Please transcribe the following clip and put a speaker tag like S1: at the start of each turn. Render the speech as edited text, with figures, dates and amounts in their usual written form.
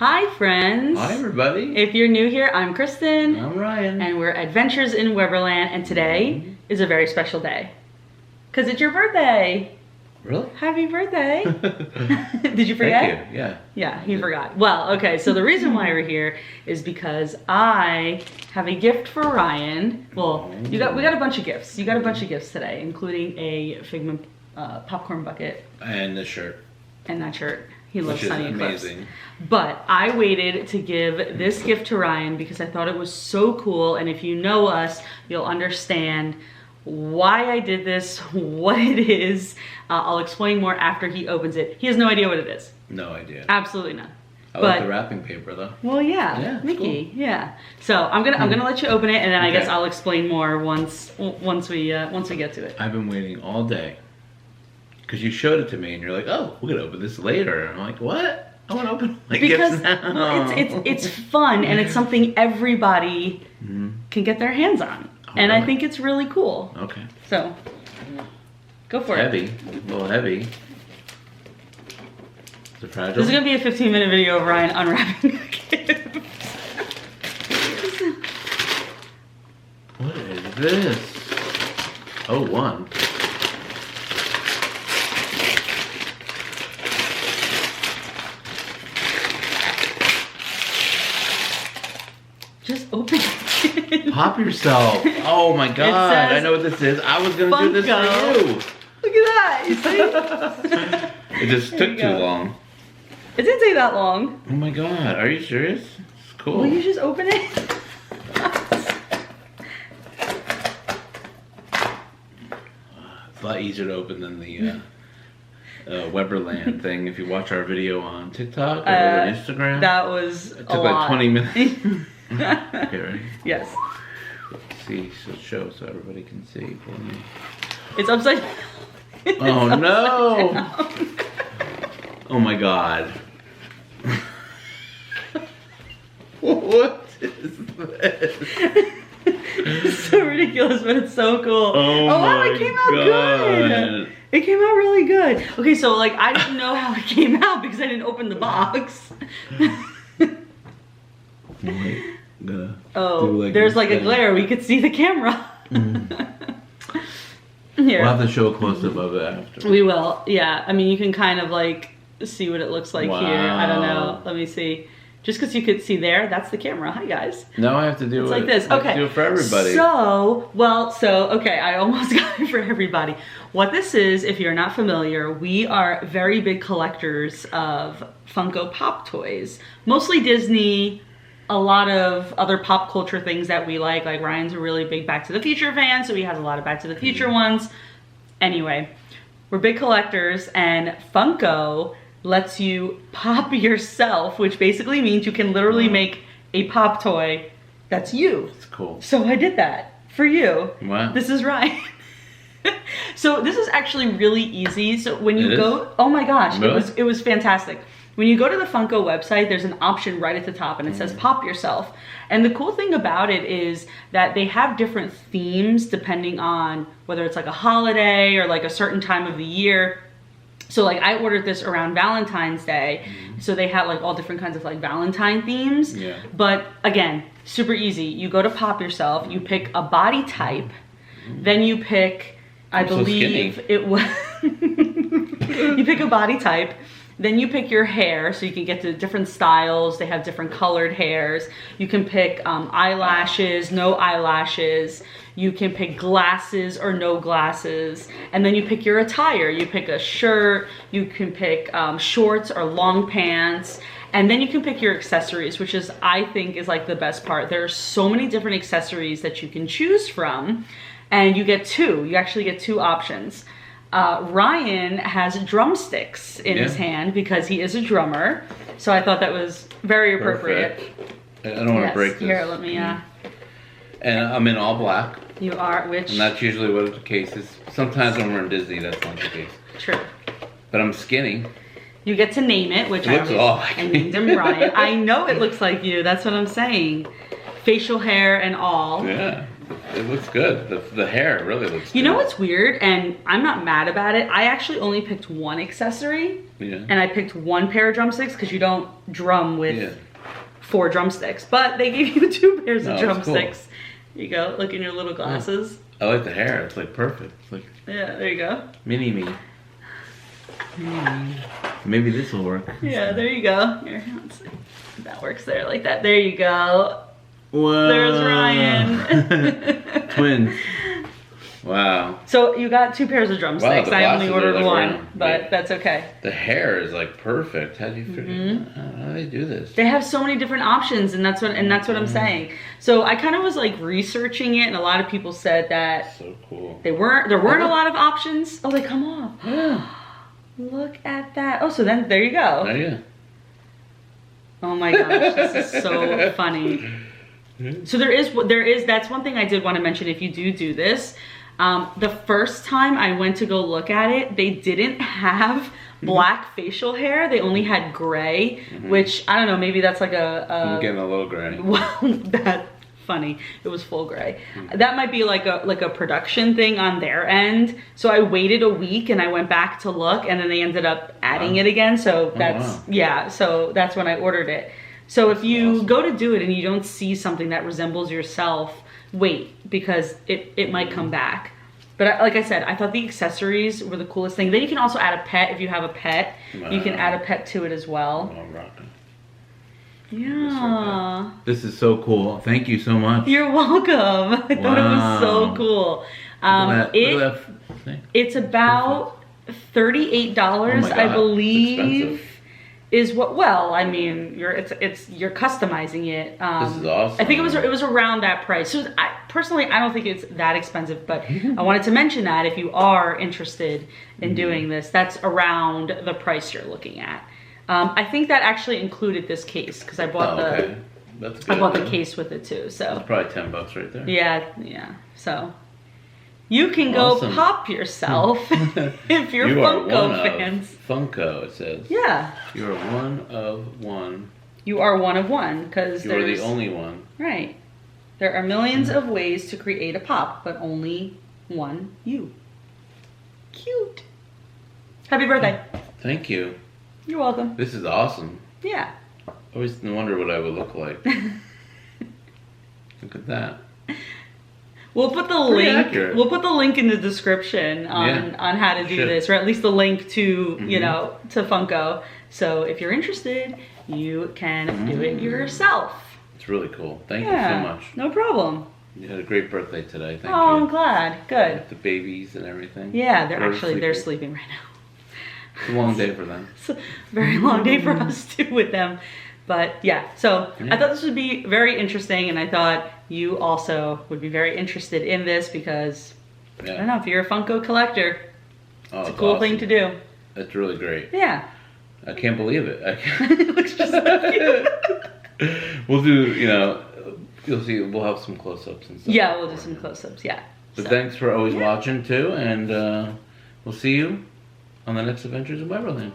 S1: Hi friends!
S2: Hi everybody!
S1: If you're new here, I'm Kristen.
S2: I'm Ryan.
S1: And we're Adventures in Weberland, and today is a very special day. Because it's your birthday!
S2: Really?
S1: Happy birthday! Did you forget?
S2: Thank you, yeah.
S1: Yeah, he forgot. Well, okay, so the reason why we're here is because I have a gift for Ryan. Well, we got a bunch of gifts. You got a bunch of gifts today, including a Figment popcorn bucket.
S2: And the shirt.
S1: And that shirt. He loves Sunny Eclipse.
S2: Amazing.
S1: But I waited to give this gift to Ryan because I thought it was so cool, and if you know us, you'll understand why I did this, what it is. I'll explain more after he opens it. He has no idea what it is.
S2: No idea.
S1: Absolutely none.
S2: I like the wrapping paper though.
S1: Well, yeah, Mickey, cool. Yeah. So I'm gonna let you open it, and then I guess I'll explain more once we get to it. I've
S2: been waiting all day. Because you showed it to me and you're like, oh, we're gonna open this later. And I'm like, what? I want to open my gifts now.
S1: Well, it's fun, and it's something everybody can get their hands on. And I think it's really cool.
S2: Okay.
S1: So, go for
S2: it. Heavy, a little heavy. Is it fragile?
S1: This is gonna be a 15-minute video of Ryan unwrapping the gift.
S2: What is this? Oh, one.
S1: Just open it.
S2: Pop yourself. Oh my god, I know what this is. I was going to do this for you.
S1: Look at that, you see?
S2: It just took too long.
S1: It didn't take that long.
S2: Oh my god, are you serious? It's cool.
S1: Will you just open it?
S2: It's a lot easier to open than the Weberland thing. If you watch our video on TikTok or on Instagram.
S1: That was
S2: It took like 20 minutes. Okay, ready?
S1: Yes.
S2: Let's see, so show so everybody can see for me.
S1: It's upside down.
S2: Oh no! Oh my god. What is this?
S1: It's so ridiculous, but it's so cool.
S2: Oh
S1: wow, it came out good. It came out really good. Okay, so like I didn't know how it came out because I didn't open the box. There's like a glare. We could see the camera. Here.
S2: We'll have to show a close-up of it after.
S1: We will, yeah. I mean, you can kind of like see what it looks like here. I don't know. Let me see. Just because you could see there, that's the camera. Hi, guys.
S2: Now I have to do it.
S1: Like this. Okay.
S2: I have to do it for everybody.
S1: Okay, I almost got it for everybody. What this is, if you're not familiar, we are very big collectors of Funko Pop toys. Mostly Disney, a lot of other pop culture things that we like Ryan's a really big Back to the Future fan, so he has a lot of Back to the Future ones. Anyway, we're big collectors, and Funko lets you pop yourself, which basically means you can literally make a pop toy that's you.
S2: It's cool.
S1: So I did that for you.
S2: Wow.
S1: This is Ryan. So this is actually really easy. So when you go, oh my gosh, really? it was fantastic. When you go to the Funko website, there's an option right at the top and it says pop yourself. And the cool thing about it is that they have different themes depending on whether it's like a holiday or like a certain time of the year. So like I ordered this around Valentine's Day. So they have like all different kinds of like Valentine themes.
S2: Yeah.
S1: But again, super easy. You go to pop yourself, you pick a body type, then you pick, I believe it was, you pick a body type, then you pick your hair, so you can get to different styles. They have different colored hairs. You can pick eyelashes, no eyelashes. You can pick glasses or no glasses. And then you pick your attire. You pick a shirt, you can pick shorts or long pants. And then you can pick your accessories, which is, I think, is like the best part. There are so many different accessories that you can choose from. And you get two. You actually get two options. Ryan has drumsticks in his hand because he is a drummer. So I thought that was very appropriate.
S2: Perfect. I don't want to break this.
S1: Here, let me...
S2: And I'm in all black.
S1: You are, which...
S2: And that's usually what the case is. Sometimes when we're in Disney, that's not the case.
S1: True.
S2: But I'm skinny.
S1: You get to name it, which I named him Ryan. I know it looks like you. That's what I'm saying. Facial hair and all.
S2: Yeah. It looks good. The hair really looks good.
S1: You know what's weird? And I'm not mad about it. I actually only picked one accessory.
S2: Yeah.
S1: And I picked one pair of drumsticks because you don't drum with 4 drumsticks. But they gave you 2 pairs of drumsticks. Cool. Here you go. Look in your little glasses.
S2: I like the hair. It's like perfect. It's like
S1: yeah, there you go.
S2: Mini me. Maybe this will work.
S1: Yeah, there you go. Here, let's see. That works there like that. There you go.
S2: Whoa.
S1: There's Ryan.
S2: Twins. Wow.
S1: So you got 2 pairs of drumsticks.
S2: Wow,
S1: I only ordered
S2: like
S1: one, but that's okay.
S2: The hair is like perfect. How do you figure? How do they do this?
S1: They have so many different options, and that's what I'm saying. So I kind of was like researching it, and a lot of people said that
S2: so cool.
S1: There weren't a lot of options. Oh, they come off.
S2: Yeah.
S1: Look at that. Oh, so then there you go.
S2: Oh yeah.
S1: Oh my gosh, this is so funny. So there is that's one thing I did want to mention. If you do this, the first time I went to go look at it, they didn't have black facial hair. They only had gray, which I don't know. Maybe that's like
S2: I'm getting a little gray.
S1: Well, that's funny. It was full gray. That might be like a production thing on their end. So I waited a week and I went back to look, and then they ended up adding it again. So that's yeah. So that's when I ordered it. So if you go to do it and you don't see something that resembles yourself, wait, because it might come back. But like I said, I thought the accessories were the coolest thing. Then you can also add a pet. If you have a pet, you can add a pet to it as well. Yeah.
S2: This is so cool. Thank you so much.
S1: You're welcome. I thought it was so cool. It's about $38, I believe. Is what? Well, I mean, you're customizing it.
S2: This is awesome.
S1: I think it was around that price. So personally, I don't think it's that expensive, but I wanted to mention that if you are interested in doing this, that's around the price you're looking at. I think that actually included this case because I bought the case with it too. So
S2: that's probably $10 right there.
S1: Yeah. So you can go pop yourself if you're Funko fans.
S2: Funko, it says.
S1: Yeah.
S2: You are one of one.
S1: You are one of one because
S2: you are the only one.
S1: Right. There are millions of ways to create a pop, but only one you. Cute. Happy birthday.
S2: Thank you.
S1: You're welcome.
S2: This is awesome.
S1: Yeah.
S2: I always wonder what I would look like. Look at that.
S1: We'll put the link. We'll put the link in the description on how to do this, or at least the link to to Funko. So if you're interested, you can do it yourself.
S2: It's really cool. Thank you so much.
S1: No problem.
S2: You had a great birthday today. Thank you.
S1: Oh, I'm glad. Good.
S2: With the babies and everything.
S1: Yeah, they're sleeping right now.
S2: It's a long day for them.
S1: It's a very long day for us too with them. But yeah, so I thought this would be very interesting, and I thought you also would be very interested in this because, I don't know, if you're a Funko collector, it's a cool thing to do.
S2: It's really great.
S1: Yeah.
S2: I can't believe it.
S1: It looks just like you.
S2: We'll do, you'll see, we'll have some close-ups and stuff.
S1: Yeah, we'll do some close-ups, yeah.
S2: But thanks for always watching too, and we'll see you on the next Adventures in Weberland.